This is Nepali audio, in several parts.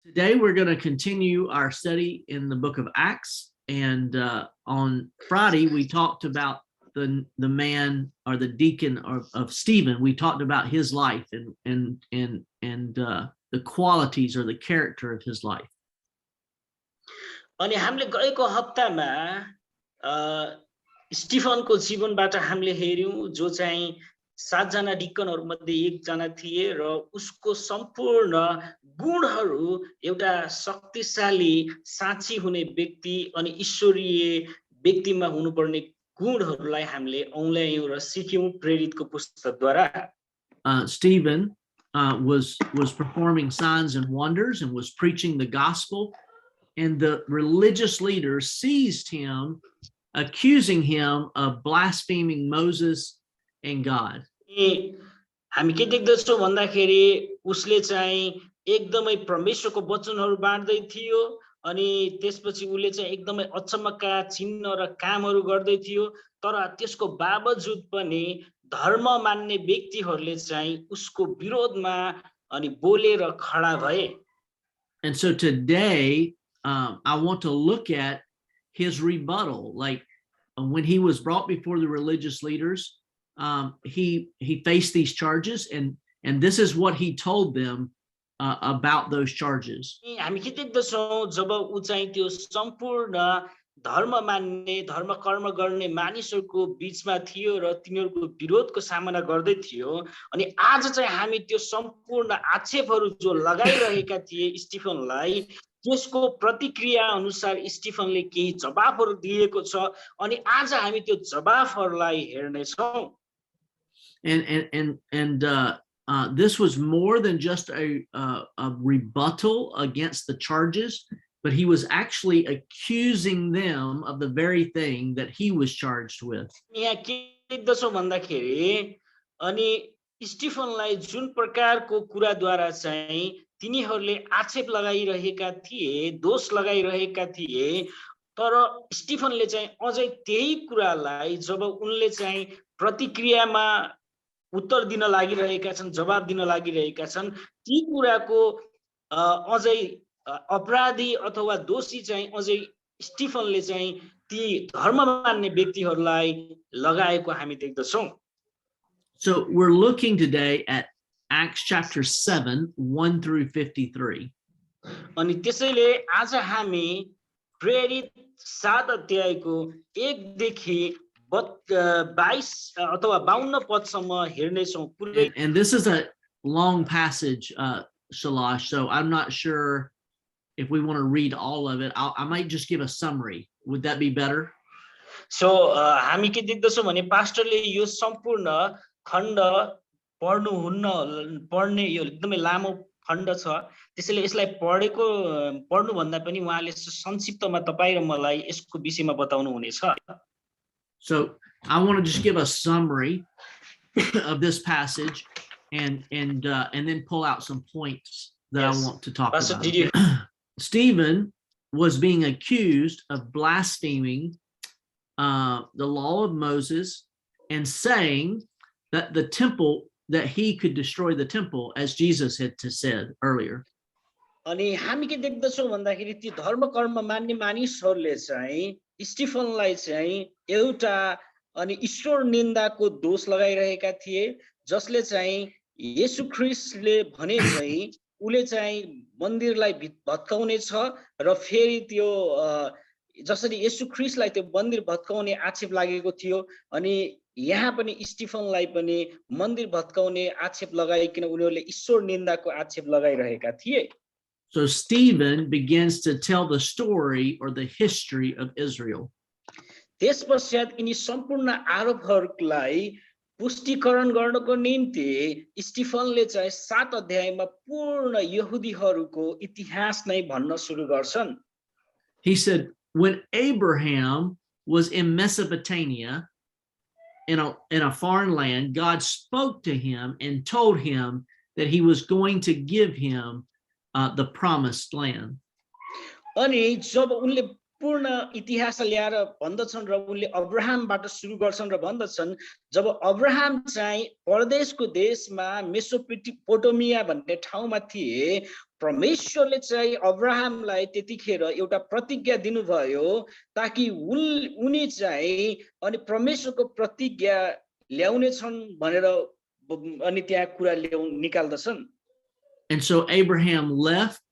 Today we're going to continue our study in the book of Acts, and on Friday we talked about the man or the deacon of Stephen. We talked about his life and the qualities or the character of his life. अनि हामीले गएको हप्तामा स्टीफनको जीवनबाट हामीले हेर्यौं जो चाहिँ 7 जना डिकनहरु मध्ये एकजना थिए र उसको सम्पूर्ण गुणहरु एउटा शक्तिशाली साँची हुने व्यक्ति अनि ईश्वरीय व्यक्तिमा हुनुपर्ने गुणहरुलाई हामीले औंल्यायौं र सिक्यौं प्रेरितको पुस्तकद्वारा. Stephen was performing signs and wonders and was preaching the gospel, and the religious leaders seized him, accusing him of blaspheming Moses and God. हामी के देख्दछौं भन्दाखेरि उसले चाहिँ एकदमै परमेश्वरको वचनहरु बाँड्दै थियो अनि त्यसपछि उले चाहिँ एकदमै अचम्मका चिन्ह र कामहरु गर्दै थियो, तर त्यसको बावजुद पनि धर्म मान्ने व्यक्तिहरुले चाहिँ उसको विरोधमा अनि बोलेर खडा भए. And so today I want to look at his rebuttal. Like when he was brought before the religious leaders, he faced these charges, and this is what he told them about those charges. हामी के देख्दछौं जब उ चाहिँ त्यो सम्पूर्ण धर्म मान्ने धर्म कर्म गर्ने मानिसहरुको बीचमा थियो र तिनीहरुको विरोधको सामना गर्दै थियो, अनि आज चाहिँ हामी त्यो सम्पूर्ण आक्षेपहरु जो लगाइरहेका थिए स्टीफनलाई त्यसको प्रतिक्रिया अनुसार स्टीफनले केही जवाफहरु दिएको छ अनि आज हामी त्यो जवाफहरुलाई हेर्ने छौं. And this was more than just a rebuttal against the charges, but he was actually accusing them of the very thing that he was charged with. यहाँ के देख्दछौं भन्दाखेरि अनि स्टीफनलाई जुन प्रकारको कुराद्वारा चाहिँ तिनीहरुले आक्षेप लगाइरहेका थिए, दोष लगाइरहेका थिए, तर स्टीफनले चाहिँ अझै त्यही कुरालाई जब उनले चाहिँ प्रतिक्रियामा उत्तर दिन लागिरहेका छन्, जवाब दिन लागिरहेका छन्, ती कुराको अझै अपराधी अथवा दोषी चाहिँ अझै स्टीफनले चाहिँ ती धर्म मान्ने व्यक्तिहरुलाई लगाएको हामी देख्दछौं. So we're looking today at Acts chapter 7, 1 through 53. अनि त्यसैले आज हामी प्रेरित 7 अध्यायको 1 देखि 22 अथवा 52 पदसम्म हेर्ने छौं पुरै. And this is a long passage, Silash, so I'm not sure if we want to read all of it. I might just give a summary. Would that be better? So हामी के देख्दछौं भने पास्टरले यो सम्पूर्ण खण्ड पढ्ने यो एकदमै लामो खण्ड छ, त्यसैले यसलाई पढ्नु भन्दा पनि उहाँले संक्षिप्तमा तपाई र मलाई यसको विषयमा बताउनु हुनेछ. So I want to just give a summary of this passage and then pull out some points that I want to talk about. Stephen was being accused of blaspheming the law of Moses and saying that the temple, that he could destroy the temple, as Jesus had said earlier. अनि हामी के देख्दछौं भन्दाखेरि ती धर्म कर्म मान्ने मानिसहरुले चाहिँ स्टीफनलाई चाहिँ एउटा अनि ईश्वर निन्दाको दोष लगाइरहेका थिए, जसले चाहिँ येशू ख्रीष्टले भने चाहिँ उले चाहिँ मन्दिरलाई भत्काउने छ र फेरि त्यो जसरी येशू ख्रीष्टलाई त्यो मन्दिर भत्काउने आक्षेप लागेको थियो, अनि यहाँ पनि स्टीफनलाई पनि मन्दिर भत्काउने आक्षेप लगाइकिन उनीहरुले ईश्वर निन्दाको आक्षेप लगाइरहेका थिए. So Stephen begins to tell the story or the history of Israel. त्यसपश्चात यिनी सम्पूर्ण आरोपहरुलाई पुष्टिकरण गर्नको निम्ति स्टीफनले चाहिँ 7 अध्यायमा पूर्ण यहुदीहरुको इतिहास नै भन्न सुरु गर्छन्. He said, when Abraham was in Mesopotamia, in a foreign land, God spoke to him and told him that he was going to give him the promised land. अनि जब उनले पूर्ण इतिहास ल्याएर भन्दछन् र उनले अब्राहमबाट सुरु गर्छन् र भन्दछन् जब अब्राहम चाहिँ परदेशको देशमा मेसोपोटामिया भन्ने ठाउँमा थिए, परमेश्वरले चाहिँ अब्राहमलाई त्यतिखेर एउटा प्रतिज्ञा दिनुभयो ताकि उनी चाहिँ अनि परमेश्वरको प्रतिज्ञा ल्याउने छन् भनेर अनि त्यहाँ कुरा निकाल्दछन्. And so Abraham left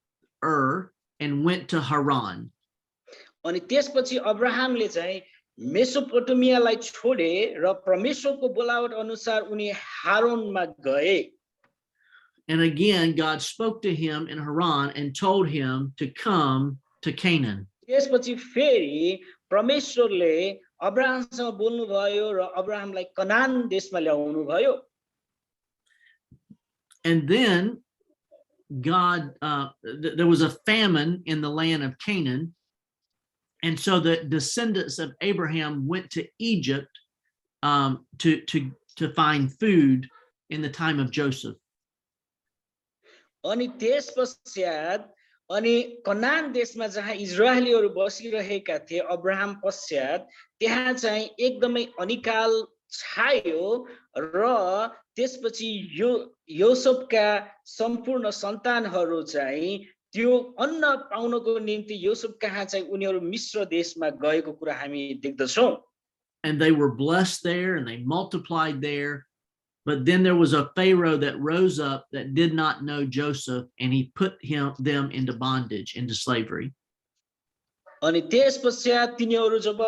Ur and went to Haran. अनि त्यसपछि अब्राहमले चाहिँ मेसोपोटामियालाई छोडे र परमेश्वरको बोलावट अनुसार उनी हारोनमा गए. And again, God spoke to him in Haran and told him to come to Canaan. त्यसपछि फेरि परमेश्वरले अब्राहमसँग बोल्नुभयो र अब्राहमलाई कनान देशमा ल्याउनु भयो. And then God, there was a famine in the land of Canaan. And so the descendants of Abraham went to Egypt to find food in the time of Joseph. अनि त्यसपश्चात अनि कनान देशमा जहाँ इजरायलीहरू बसिरहेका थिए अब्राहम पश्चात त्यहाँ चाहिँ एकदमै अनिकाल छायो र त्यसपछि योसेफका सम्पूर्ण सन्तानहरू चाहिँ त्यो अन्न पाउनको निम्ति योसेफ कहाँ चाहिँ उनीहरू मिस्र देशमा गएको कुरा हामी देख्दछौँ. And they were blessed there and they multiplied there. But then there was a Pharaoh that rose up that did not know Joseph, and he put them into bondage, into slavery. अनि त्यसपश्चात तिनीहरू जब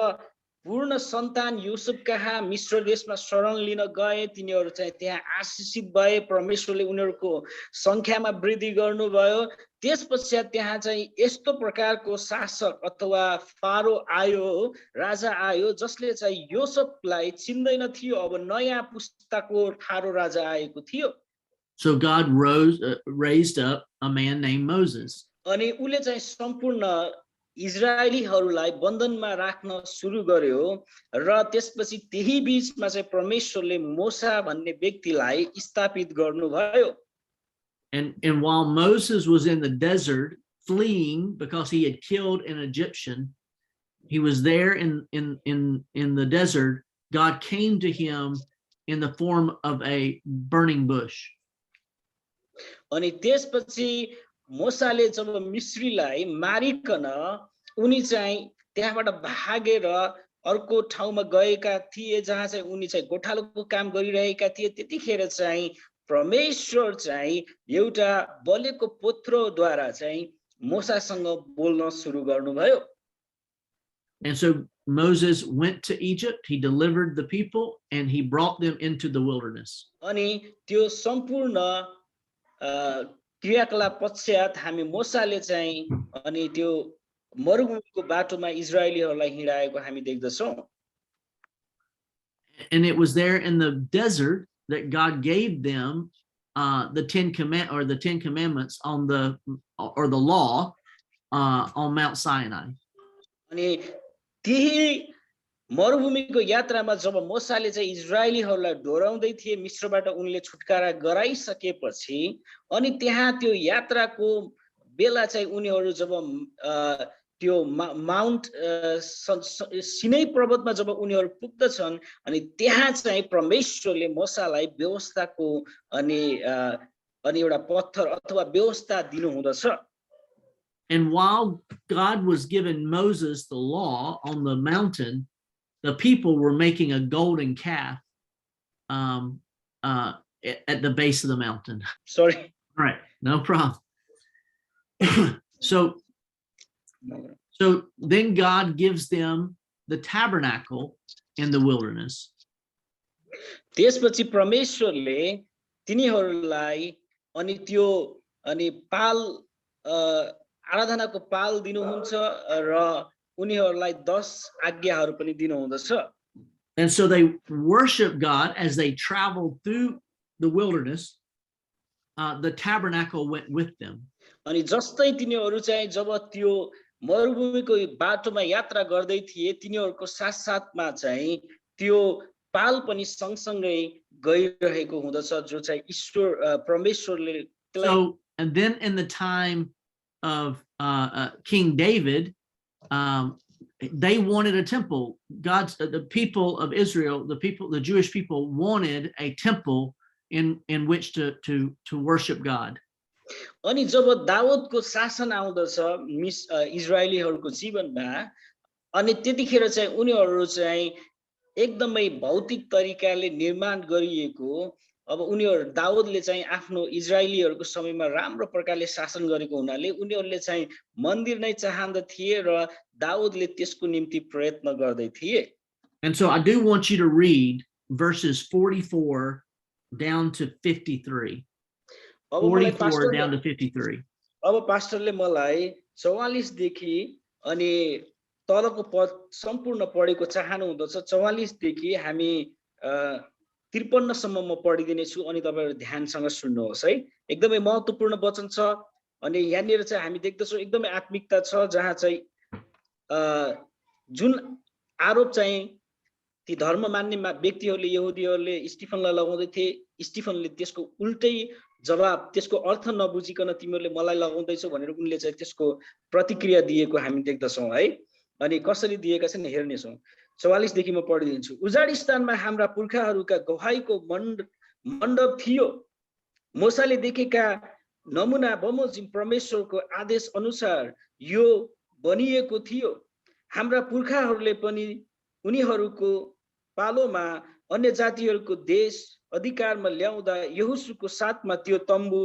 पूर्ण सन्तान युसुफ कहाँ मिस्र देशमा शरण लिन गए तिनीहरू चाहिँ त्यहाँ आशीषित भए परमेश्वरले उनीहरूको संख्यामा वृद्धि गर्नुभयो. त्यसपश्चात त्यहाँ चाहिँ यस्तो प्रकारको शासक अथवा फारो आयो राजा आयो जसले चाहिँ योसेफलाई चिन्दैन थियो. अब नयाँ पुस्ताको ठाडो राजा आएको थियो. So God raised up a man named Moses. अनि उले चाहिँ सम्पूर्ण इजरायलीहरूलाई बन्धनमा राख्न सुरु गर्यो र त्यसपछि त्यही बीचमा चाहिँ परमेश्वरले मोसा भन्ने व्यक्तिलाई स्थापित गर्नुभयो. And while Moses was in the desert fleeing because he had killed an Egyptian, he was there in the desert. God came to him in the form of a burning bush. अनि त्यसपछि मोसाले जब मिस्रीलाई मारिकन उनी चाहिँ त्यहाँबाट भागेर अर्को ठाउँमा गएका थिए जहाँ चाहिँ उनी चाहिँ गोठालोको काम गरिरहेका थिए त्यतिखेर चाहिँ परमेश्वर चाहिँ एउटा बलेको पुत्रद्वारा चाहिँ मोसासँग बोल्न सुरु गर्नुभयो. And so Moses went to Egypt, he delivered the people and he brought them into the wilderness. अनि त्यो सम्पूर्ण क्रियाकलाप पश्चात हामी मोसाले चाहिँ अनि त्यो मरुभूमिको बाटोमा इजरायलीहरूलाई हिँडाएको हामी देख्दछौँ. And it was there in the desert that God gave them the Ten Commandments on the law on Mount Sinai. अनि त्यही मरुभूमिको यात्रामा जब मोसाले चाहिँ इजरायलीहरूलाई डोराउँदै थिए मिस्रबाट उनले छुटकारा गराइसकेपछि अनि त्यहाँ त्यो यात्राको बेला चाहिँ उनीहरू जब त्यो माउन्ट सिनै पर्वतमा जब उनीहरू पुग्दछन् अनि त्यहाँ चाहिँ परमेश्वरले मोसालाई व्यवस्थाको अनि एउटा पत्थर अथवा व्यवस्था दिनु हुँदछ. And while God was giving Moses the law on the mountain, the people were making a golden calf at the base of the mountain. Sorry. All right, no problem. So then God gives them the tabernacle in the wilderness. त्यसपछि परमेश्वरले तिनीहरूलाई अनि त्यो अनि पाल आराधनाको पाल दिनुहुन्छ र उनीहरूलाई 10 आज्ञाहरू पनि दिनुहुँदछ. And so they worship God as they traveled through the wilderness. The tabernacle went with them. अनि जस्तै तिनीहरू चाहिँ जब त्यो मरुभूमिको बाटोमा यात्रा गर्दै थिए तिनीहरूको साथसाथमा चाहिँ त्यो पाल पनि सँगसँगै गइरहेको हुँदछ जो चाहिँ ईश्वर परमेश्वरले. So and then in the time of King David, they wanted a temple. The people of Israel, the Jewish people wanted a temple in which to worship God. अनि जब दाउदको शासन आउँदछ इजरायलीहरूको जीवनमा अनि त्यतिखेर चाहिँ उनीहरू चाहिँ एकदमै भौतिक तरिकाले निर्माण गरिएको अब उनीहरू दाउदले चाहिँ आफ्नो इजरायलीहरूको समयमा राम्रो प्रकारले शासन गरेको हुनाले उनीहरूले चाहिँ मन्दिर नै चाहँदथे र दाउदले त्यसको निम्ति प्रयत्न गर्दै थिए. And so I do want you to read verses 44 down to 53. 44 down to 53. अब पास्टरले मलाई 44 देखि अनि तलको पद सम्पूर्ण पढेको चाहनु हुँदछ. 44 देखि हामी 53 सम्म म पढिदिने छु अनि तपाईहरु ध्यानसँग सुन्नुहोस् है. एकदमै महत्त्वपूर्ण वचन छ अनि यहाँनिर चाहिँ हामी देख्दछौं एकदमै आत्मिकता छ जहाँ चाहिँ जुन आरोप चाहिँ ती धर्म मान्ने व्यक्तिहरूले यहुदीहरूले स्टिफनलाई लगाउँदै थिए, स्टिफनले त्यसको उल्टै जवाब त्यसको अर्थ नबुझिकन तिमीहरूले मलाई लगाउँदैछौ भनेर उनले चाहिँ त्यसको प्रतिक्रिया दिएको हामी देख्दछौं है. अनि कसरी दिएका छन् हेर्नेछौं. 44 देखि म पढिदिन्छु. उजाडी स्थानमा हाम्रा पुर्खाहरूका गवाहीको मण्डप थियो. मोसाले देखेका नमुना बमोजिम परमेश्वरको आदेश अनुसार यो बनिएको थियो. हाम्रा पुर्खाहरूले पनि उनीहरूको पालोमा अन्य जातिहरूको देश अधिकारमा ल्याउँदा यहोशूको साथमा त्यो तम्बु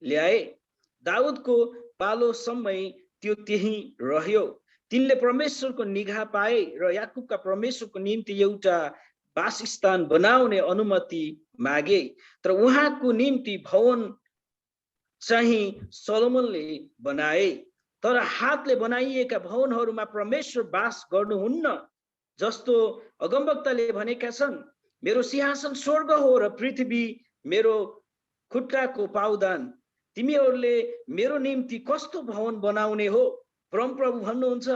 ल्याए. दाउदको पालोसम्मै त्यो त्यही रह्यो. तिनले परमेश्वरको निगाह पाए र याकुबका परमेश्वरको निम्ति एउटा वासस्थान बनाउने अनुमति मागे. तर उहाँको निम्ति भवन चाहिँ सोलोमनले बनाए. तर हातले बनाइएका भवनहरूमा परमेश्वर वास गर्नुहुन्न. जस्तो अगमवक्ताले भनेका छन्, मेरो सिंहासन स्वर्ग हो र पृथ्वी मेरो खुट्टाको पाउदान. तिमीहरूले मेरो निम्ति कस्तो भवन बनाउने हो? परमप्रभु भन्नुहुन्छ,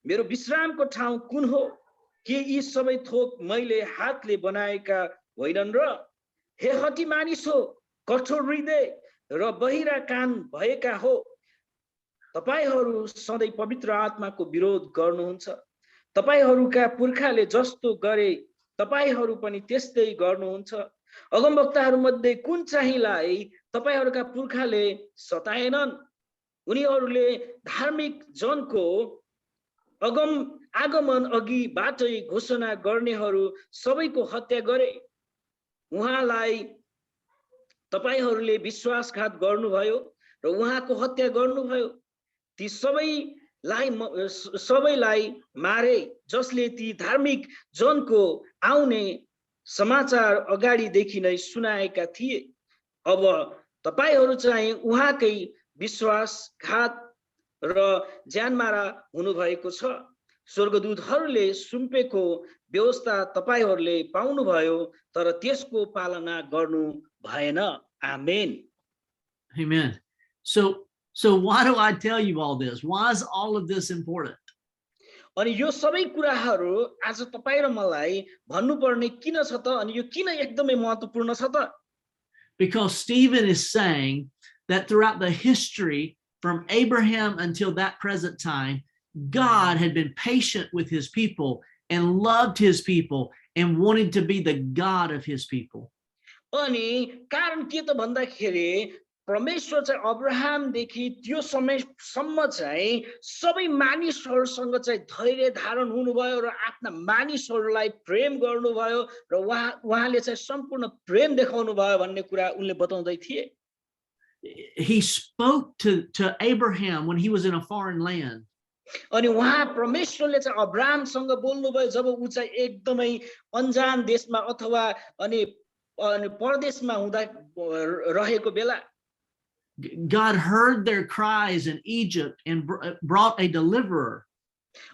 मेरो विश्रामको ठाउँ कुन हो? के यी सबै थोक मैले हातले बनाएका होइनन् र? हे हठी मानिस हो, कठोर हृदय र बहिरा कान भएका हो, तपाईहरू सधैँ पवित्र आत्माको विरोध गर्नुहुन्छ. तपाईहरूका पुर्खाले जस्तो गरे तपाईहरू पनि त्यस्तै गर्नुहुन्छ. अगमवक्ताहरूमध्ये कुन चाहिँलाई तपाईहरूका पुर्खाले सताएनन्? उनीहरूले धार्मिक जनको आगमन अघिबाटै घोषणा गर्नेहरू सबैको हत्या गरे. उहाँलाई तपाईहरूले विश्वासघात गर्नुभयो र उहाँको हत्या गर्नुभयो. ती सबैलाई मारे जसले ती धार्मिक जनको आउने समाचार अगाडिदेखि नै सुनाएका थिए. अब तपाईहरू चाहिँ उहाँकै विश्वासघात र ज्यानमारा हुनुभएको छ. स्वर्गदूतहरूले सुम्पेको व्यवस्था तपाईहरूले पाउनुभयो तर त्यसको पालना गर्नु भएन. आमेन. Amen. So why do I tell you all this? Why is all of this important? अनि यो सबै कुराहरू आज तपाई र मलाई भन्नुपर्ने किन छ त? अनि यो किन एकदमै महत्त्वपूर्ण छ त? Because Stephen is saying that throughout the history from Abraham until that present time, God had been patient with his people and loved his people and wanted to be the God of his people. अनि कारण के त भन्दाखेरि परमेश्वर चाहिँ अब्राहमदेखि त्यो समयसम्म चाहिँ सबै मानिसहरूसँग चाहिँ धैर्य धारण हुनुभयो र आफ्ना मानिसहरूलाई प्रेम गर्नुभयो र उहाँले चाहिँ सम्पूर्ण प्रेम देखाउनु भयो भन्ने कुरा उनले बताउँदै थिए. He spoke to Abraham when he was in a foreign land. अनि उहाँ परमेश्वरले चाहिँ अब्राहमसँग बोल्नुभयो जब उ चाहिँ एकदमै अनजान देशमा अथवा अनि परदेशमा हुँदा रहेको बेला. God heard their cries in Egypt and brought a deliverer.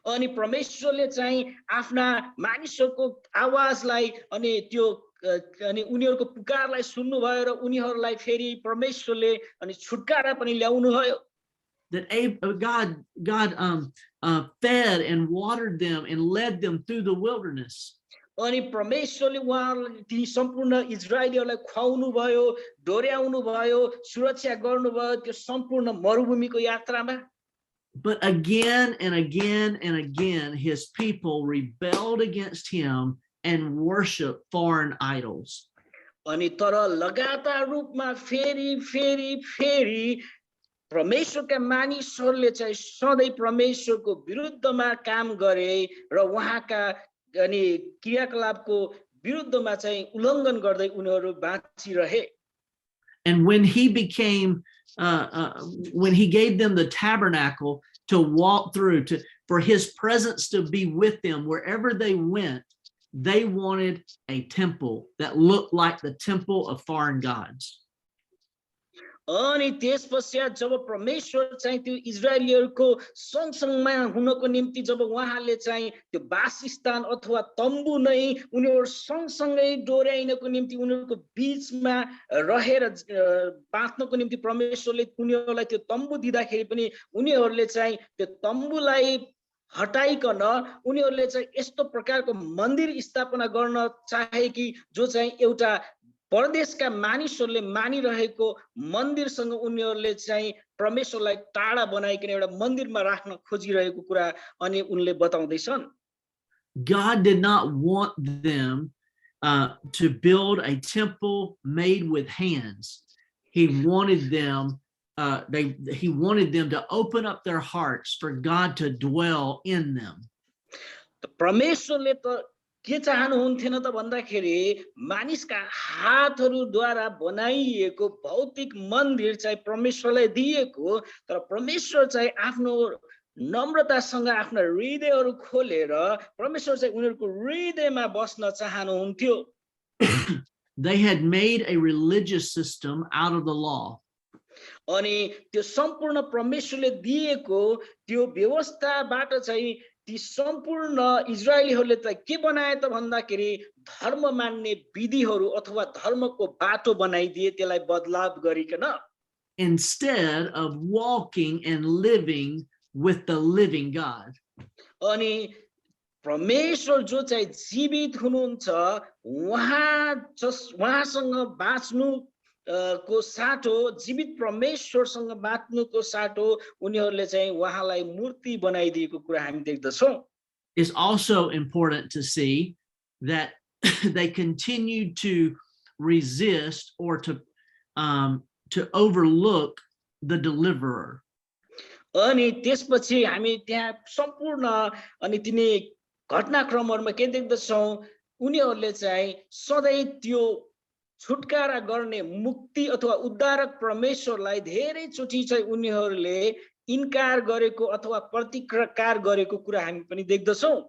अनि परमेश्वरले चाहिँ आफ्ना मानिसहरूको आवाजलाई अनि त्यो अनि उनीहरूको पुकारलाई सुन्नुभयो र उनीहरूलाई फेरि परमेश्वरले अनि छुटकारा पनि ल्याउनु भयो. That God fed and watered them and led them through the wilderness. अनि परमेश्वरले उहाँलाई ती सम्पूर्ण इजरायलीहरूलाई खुवाउनु भयो, डोर्याउनु भयो, सुरक्षा गर्नुभयो त्यो सम्पूर्ण मरुभूमिको यात्रामा. But again and again and again his people rebelled against him and worshiped foreign idols. अनि तर लगातार रूपमा फेरि फेरि फेरि परमेश्वरका मानिसहरूले चाहिँ सधैँ परमेश्वरको विरुद्धमा काम गरे र उहाँका अनि क्रियाकलापको विरुद्धमा चाहिँ उल्लङ्घन गर्दै उनीहरू बाँचिरहे. And when he became, when he gave them the tabernacle to walk through, for his presence to be with them wherever they went, they wanted a temple that looked like the temple of foreign gods. अनि त्यसपश्चात जब परमेश्वर चाहिँ त्यो इजरायलीहरूको सँगसँगमा हुनको निम्ति जब उहाँले चाहिँ त्यो वासस्थान अथवा तम्बु नै उनीहरू सँगसँगै डोर्याइनको निम्ति उनीहरूको बीचमा रहेर बाँच्नको निम्ति परमेश्वरले उनीहरूलाई त्यो तम्बु दिँदाखेरि पनि उनीहरूले चाहिँ त्यो तम्बुलाई हटाइकन उनीहरूले चाहिँ यस्तो प्रकारको मन्दिर स्थापना गर्न चाहे कि जो चाहिँ एउटा परदेशका मानिसहरूले मानिरहेको मन्दिरसँग उनीहरूले चाहिँ परमेश्वरलाई टाढा बनाइकन एउटा मन्दिरमा राख्न खोजिरहेको कुरा अनि उनले बताउँदैछन्. God did not want them to build a temple made with hands. He wanted them to open up their hearts for God to dwell in them. परमेश्वरले त के चाहनुहुन्थेन त भन्दाखेरि मानिसका हातहरूद्वारा बनाइएको भौतिक मन्दिर चाहिँ परमेश्वरलाई दिएको, तर परमेश्वर चाहिँ आफ्नो नम्रतासँग आफ्ना हृदयहरू खोलेर परमेश्वर चाहिँ उनीहरूको हृदयमा बस्न चाहनुहुन्थ्यो. They had made a religious system out of the law. अनि त्यो सम्पूर्ण परमेश्वरले दिएको त्यो व्यवस्थाबाट चाहिँ ती सम्पूर्ण इजरायलीहरूले त के बनाए त भन्दाखेरि धर्म मान्ने विधिहरू अथवा धर्मको बाटो बनाइदिए त्यसलाई बदलाव गरिकन. Instead of walking and living with the living God. अनि परमेश्वर जो चाहिँ जीवित हुनुहुन्छ उहाँसँग बाँच्नु को साटो जीवित परमेश्वरसँग बाँच्नुको साटो उनीहरूले चाहिँ उहाँलाई मूर्ति बनाइदिएको कुरा हामी देख्दछौँ. It's also important to see that they continued to resist or to overlook the deliverer. अनि त्यसपछि हामी त्यहाँ सम्पूर्ण अनि तिनी घटनाक्रमहरुमा के देख्दछौँ उनीहरूले चाहिँ सधैँ त्यो छुटकारा गर्ने मुक्ति अथवा उद्धारक परमेश्वरलाई धेरै चोटी चाहिँ उनीहरूले इन्कार गरेको अथवा प्रतिकार गरेको कुरा हामी पनि देख्दछौँ.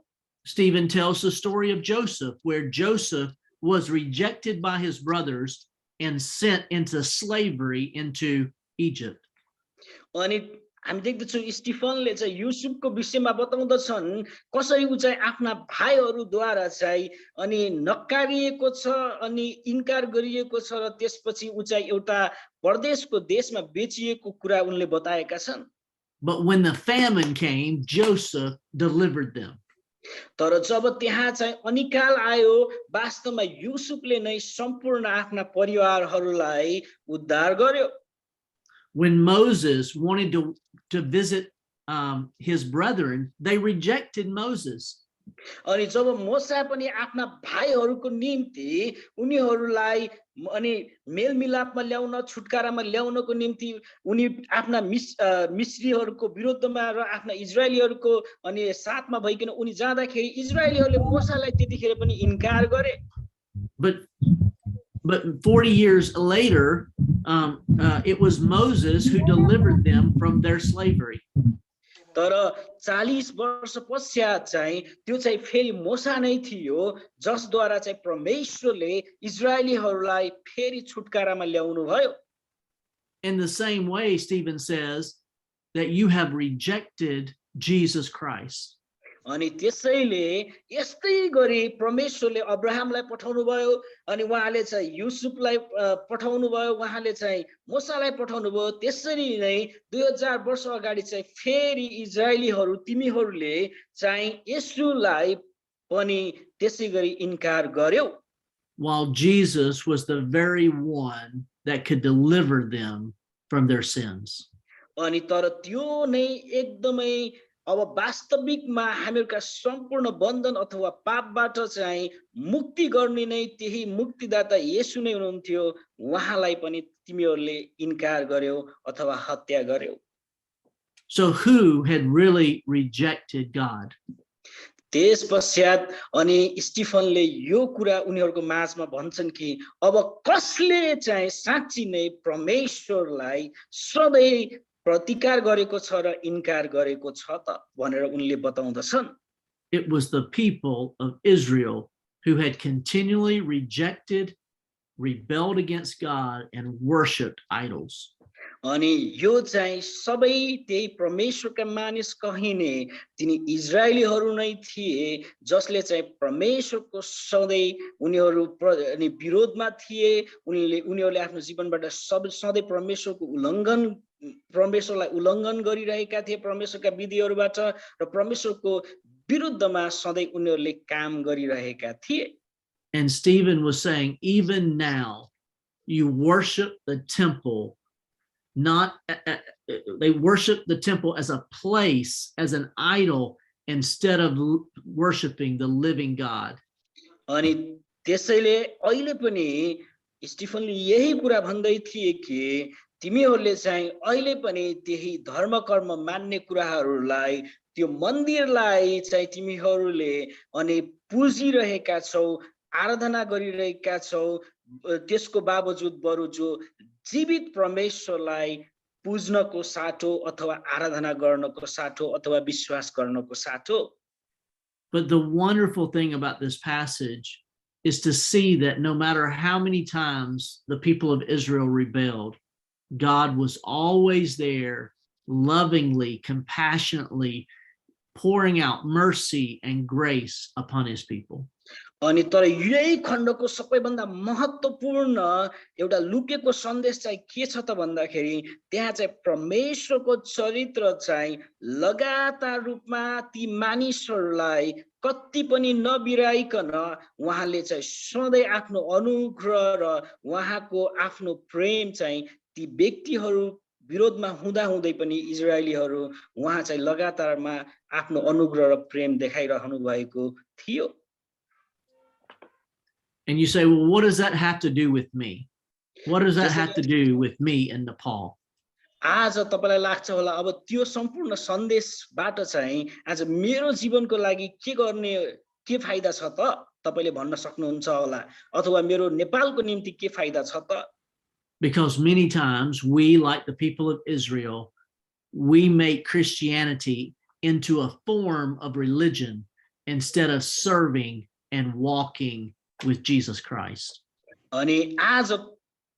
Stephen tells the story of Joseph, where Joseph was rejected by his brothers and sent into slavery into Egypt. अनि हामी देख्दछौँ स्टिफनले चाहिँ युसुफको विषयमा बताउँदछन् कसरी उ चाहिँ आफ्ना भाइहरूद्वारा चाहिँ अनि नकारिएको छ अनि इन्कार गरिएको छ र त्यसपछि उ चाहिँ एउटा परदेशको देशमा बेचिएको कुरा उनले बताएका छन्. But when the famine came, Joseph delivered them. तर जब त्यहाँ चाहिँ अनिकाल आयो वास्तवमा युसुफले नै सम्पूर्ण आफ्ना परिवारहरूलाई उद्धार गर्यो. When Moses wanted to visit his brethren, they rejected Moses. अनि जब मोसा पनि आफ्ना भाइहरूको निम्ति उनीहरूलाई अनि मेलमिलापमा ल्याउन छुटकारामा ल्याउनको निम्ति उनी आफ्ना मिस्रीहरूको विरुद्धमा र आफ्ना इजरायलीहरूको अनि साथमा भइकन उनी जाँदाखेरि इजरायलीहरूले मोसालाई त्यतिखेर पनि इन्कार गरे. But 40 years later, it was Moses who delivered them from their slavery. तर 40 वर्ष पश्चात चाहिँ त्यो चाहिँ फेरि मोसा नै थियो जसद्वारा चाहिँ परमेश्वरले इजरायलीहरूलाई फेरि छुटकारामा ल्याउनु भयो. In the same way, Stephen says that you have rejected Jesus Christ. अनि त्यसैले यस्तै गरी परमेश्वरले अब्राहमलाई पठाउनु भयो अनि उहाँले चाहिँ युसुफलाई पठाउनु भयो उहाँले चाहिँ मोसालाई पठाउनु भयो. त्यसरी नै 2000 वर्ष अगाडि चाहिँ फेरि इजरायलीहरू तिमीहरूले चाहिँ येशूलाई पनि त्यसै गरी इन्कार गर्यौ. While Jesus was the very one that could deliver them from their sins. अनि तर त्यो नै एकदमै अब वास्तविकमा हामीहरूका सम्पूर्ण बन्धन अथवा पापबाट चाहिँ मुक्ति गर्ने नै त्यही मुक्तिदाता येशू नै हुनुहुन्थ्यो, उहाँलाई पनि तिमीहरूले इन्कार गर्यौ अथवा हत्या गर्यौ। So who had really rejected God? त्यसपश्चात अनि स्टिफनले यो कुरा उनीहरूको माझमा भन्छन् कि अब कसले चाहिँ साँच्ची नै परमेश्वरलाई सधैँ प्रतिकार गरेको छ र इन्कार गरेको छ त भनेर उनले बताउँदछन्। It was the people of Israel who had continually rejected, rebelled against God, and worshipped idols. अनि यो चाहिँ सबै त्यही परमेश्वरका मानिस कहिने तिनी इजरायलीहरू नै थिए जसले चाहिँ परमेश्वरको सधैँ उनीहरू अनि विरोधमा थिए। उनीहरूले आफ्नो जीवनबाट सधैँ परमेश्वरलाई उल्लङ्घन गरिरहेका थिए परमेश्वरका विधिहरूबाट र परमेश्वरको विरुद्धमा सधैँ उनीहरूले काम गरिरहेका थिए। And Stephen was saying, even now you worship the temple, they worship the temple as a place, as an idol, instead of worshiping the living God. अनि त्यसैले अहिले पनि स्टिफनले यही कुरा भन्दै थिए कि तिमीहरूले चाहिँ अहिले पनि त्यही धर्म कर्म मान्ने कुराहरूलाई त्यो मन्दिरलाई चाहिँ तिमीहरूले अनि पुजिरहेका छौ, आराधना गरिरहेका छौ। त्यसको बावजुद बरु जो जीवित परमेश्वरलाई पुज्नको साटो अथवा आराधना गर्नको साटो अथवा विश्वास गर्नको साटो। But the wonderful thing about this passage is to see that no matter how many times the people of Israel rebelled, God was always there, lovingly, compassionately pouring out mercy and grace upon his people. अनि तर यही खण्डको सबैभन्दा महत्त्वपूर्ण एउटा लुकेको सन्देश चाहिँ के छ त भन्दाखेरि त्यहाँ चाहिँ परमेश्वरको चरित्र चाहिँ लगातार रूपमा ती मानिसहरूलाई कति पनि नबिराइकन उहाँले चाहिँ सधैँ आफ्नो अनुग्रह र उहाँको आफ्नो प्रेम चाहिँ ती व्यक्तिहरू विरोधमा हुँदै पनि इजरायलीहरू उहाँ चाहिँ लगातारमा आफ्नो अनुग्रह र प्रेम देखाइरहनु भएको थियो। And you say, well, what does that have to do with me? What does that have to do with me in Nepal? आज तपाईलाई लाग्छ होला अब त्यो सम्पूर्ण सन्देशबाट चाहिँ आज मेरो जीवनको लागि के फाइदा छ त तपाईले भन्न सक्नुहुन्छ होला अथवा मेरो नेपालको निम्ति के फाइदा छ त? Because many times we, like the people of Israel, we make Christianity into a form of religion instead of serving and walking with Jesus Christ. अनि आज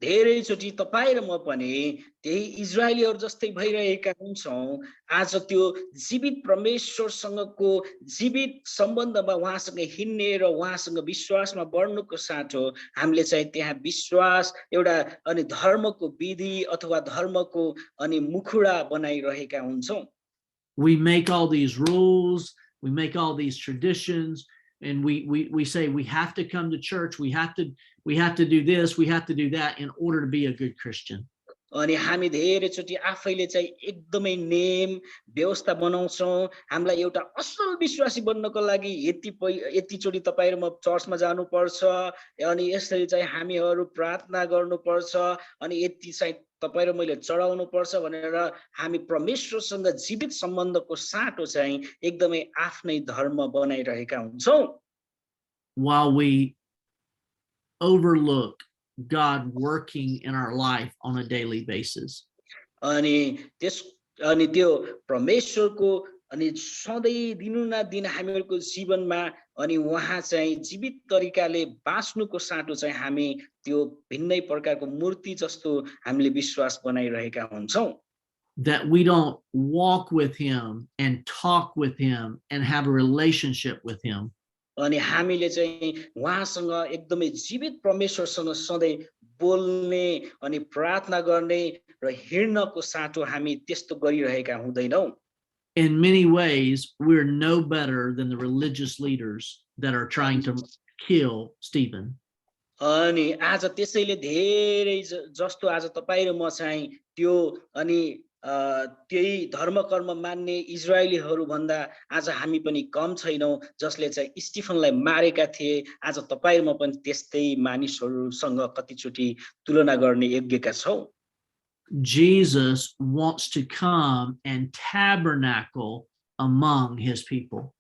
धेरैचोटि तपाई र म पनि त्यही इजरायलीहरु जस्तै भइरहेका हुन्छौं। आज त्यो जीवित परमेश्वरसँगको जीवित सम्बन्धमा उहाँसँग हिँड्ने र उहाँसँग विश्वासमा बढ्नुको साटो हामीले चाहिँ त्यहाँ विश्वास एउटा अनि धर्मको विधि अथवा धर्मको अनि मुखुडा बनाइरहेका हुन्छौं। We make all these rules, we make all these traditions, and we say we have to come to church, we have to do this, we have to do that in order to be a good Christian. अनि हामी धेरैचोटि आफैले चाहिँ एकदमै नेम व्यवस्था बनाउँछौं। हामीलाई एउटा असल विश्वासी बन्नको लागि यति चोटी तपाई र म चर्चमा जानु पर्छ, अनि यसरी चाहिँ हामीहरु प्रार्थना गर्नु पर्छ, अनि यति चाहिँ तपाई र मैले चढाउनु पर्छ भनेर हामी परमेश्वरसँग जीवित सम्बन्धको साटो चाहिँ एकदमै आफ्नै धर्म बनाइरहेका हुन्छौं। While we overlook God working in our life on a daily basis. अनि त्यो परमेश्वरको अनि सधैँ दिनुदिन हामीहरुको जीवनमा अनि उहाँ चाहिँ जीवित तरिकाले बाँच्नुको साटो चाहिँ हामी त्यो भिन्नै प्रकारको मूर्ति जस्तो हामीले विश्वास बनाइरहेका हुन्छौं। That we don't walk with him and talk with him and have a relationship with him. अनि हामीले चाहिँ उहाँसँग एकदमै जीवित परमेश्वरसँग सधैँ बोल्ने अनि प्रार्थना गर्ने र हिँड्नको साटो हामी त्यस्तो गरिरहेका हुँदैनौं। In many ways, we're no better than the religious leaders that are trying to kill Stephen. अनि आज त्यसैले धेरै जस्तो आज तपाई र म चाहिँ त्यो अनि त्यही धर्म कर्म मान्ने इजरायलीहरू भन्दा आज हामी पनि कम छैनौं जसले चाहिँ स्टिफनलाई मारेका थिए आज तपाईहरुमा पनि त्यस्तै मानिसहरुसँग कतिचोटी तुलना गर्ने योग्यका छौ Jesus wants to come and tabernacle among his people.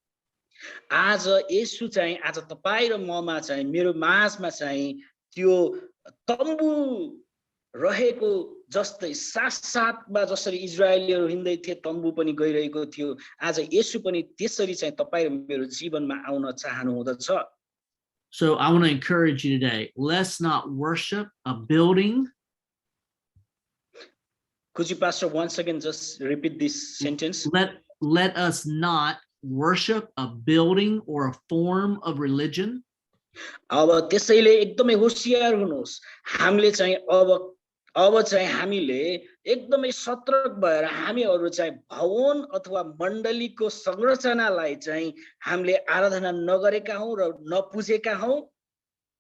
आज येशू चाहिँ आज तपाई र ममा चाहिँ मेरो माझमा चाहिँ त्यो तम्बु रहेको जस्तै साथ-साथमा जसरी इजरायलीहरु हिँड्दै थिए तम्बु पनि गइरहेको थियो आज येशू पनि त्यसरी चाहिँ तपाई र मेरो जीवनमा आउन चाहनु हुँदछ So I want to encourage you today, let's not worship a building. Could you, Pastor, once again just repeat this sentence? Let us not worship a building or a form of religion. अब त्यसैले एकदमै होशियार हुनुहोस् हामीले चाहिँ अब चाहिँ हामीले एकदमै सतर्क भएर हामीहरु चाहिँ भवन अथवा मण्डलीको संरचनालाई चाहिँ हामीले आराधना नगरेका हौं र नपुजेका हौं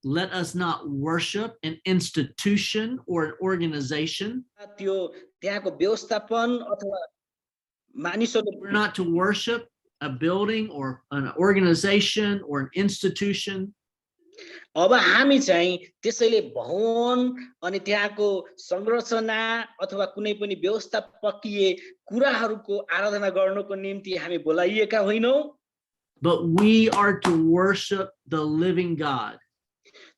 Let us not worship an institution or an organization. त्यो त्यहाँको व्यवस्थापन अथवा मानिसहरु We're not to worship a building or an organization or an institution. अब हामी चाहिँ त्यसैले भवन अनि त्यहाँको संरचना अथवा कुनै पनि व्यवस्थापकीय कुराहरुको आराधना गर्नको निम्ति हामी बोलाइएका होइनौं But we are to worship the living God.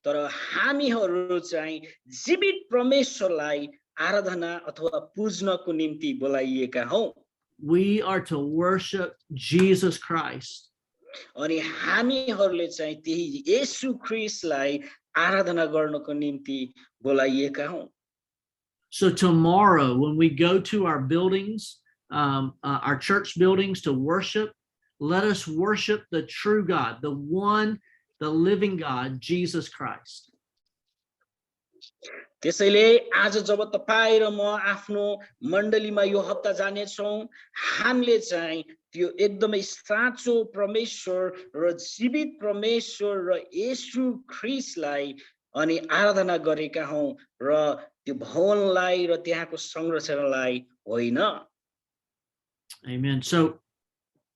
तर हामीहरु चाहिँ जीवित परमेश्वरलाई आराधना अथवा पूजनको निम्ति बोलाइएका हौं We are to worship Jesus Christ. अनि हामीहरुले चाहिँ त्यही येशू ख्रीष्टलाई आराधना गर्नको निम्ति बोलाइएका हौं So tomorrow when we go to our buildings, our church buildings to worship, let us worship the true God, the one, the living God, Jesus Christ. त्यसैले आज जब तपाई र म आफ्नो मण्डलीमा यो हप्ता जाने छौं हामीले चाहिँ त्यो एकदमै साँचो परमेश्वर र जीवित परमेश्वर र येशू ख्रीष्टलाई अनि आराधना गरेका हौं र त्यो भवनलाई र त्यहाँको संरचनालाई होइन Amen. So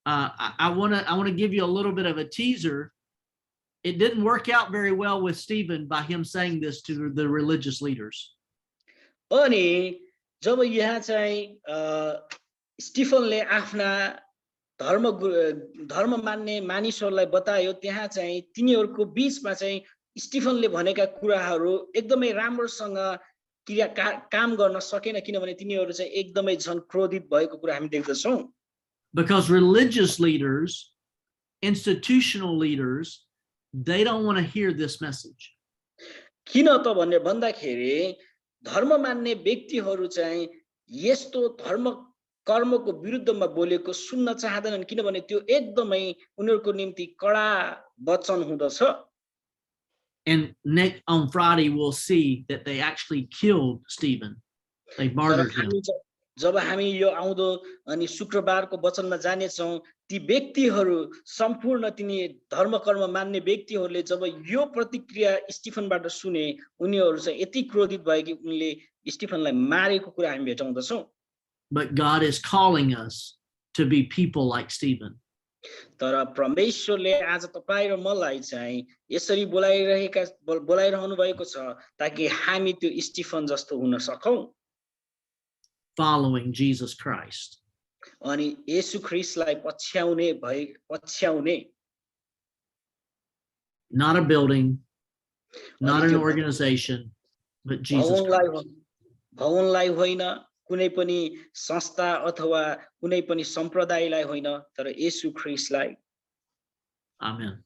I want to give you a little bit of a teaser. It didn't work out very well with Stephen by him saying this to the religious leaders. अनि जब यहाँ चाहिँ स्टिफनले आफ्ना धर्म मान्ने मानिसहरुलाई बतायो त्यहाँ चाहिँ तिनीहरुको बीचमा चाहिँ स्टिफनले भनेका कुराहरु एकदमै राम्रोसँग काम गर्न सकेन किनभने तिनीहरु चाहिँ एकदमै झन क्रोधित भएको कुरा हामी देख्दछौं Because religious leaders, institutional leaders, they don't want to hear this message. किन त भन्ने भन्दाखेरि धर्म मान्ने व्यक्तिहरु चाहिँ यस्तो धर्म कर्मको विरुद्धमा बोलेको सुन्न चाहदैनन् किनभने त्यो एकदमै उनीहरुको निम्ति कडा वचन हुँदछ And on Friday we'll see that they actually killed Stephen. They martyred him. जब हामी यो आउँदो अनि शुक्रबारको वचनमा जाने छौं ती व्यक्तिहरु सम्पूर्ण तिनी धर्म कर्म मान्ने व्यक्तिहरुले जब यो प्रतिक्रिया स्टिफनबाट सुने उनीहरु चाहिँ यति क्रोधित भए कि उनले स्टिफनलाई मारेको कुरा हामी भेटाउँदछौं But God is calling us to be people like Stephen. तर परमेश्वरले आज तपाई र मलाई चाहिँ यसरी बोलाइरहनु भएको छ ताकि हामी त्यो स्टिफन जस्तो हुन सकौं Following Jesus Christ. अनि येशू ख्रीष्टलाई पछ्याउने Not a building, not an organization, but Jesus Christ. भवनलाई होइन कुनै पनि संस्था अथवा कुनै पनि सम्प्रदायलाई होइन तर येशू ख्रीष्टलाई Amen.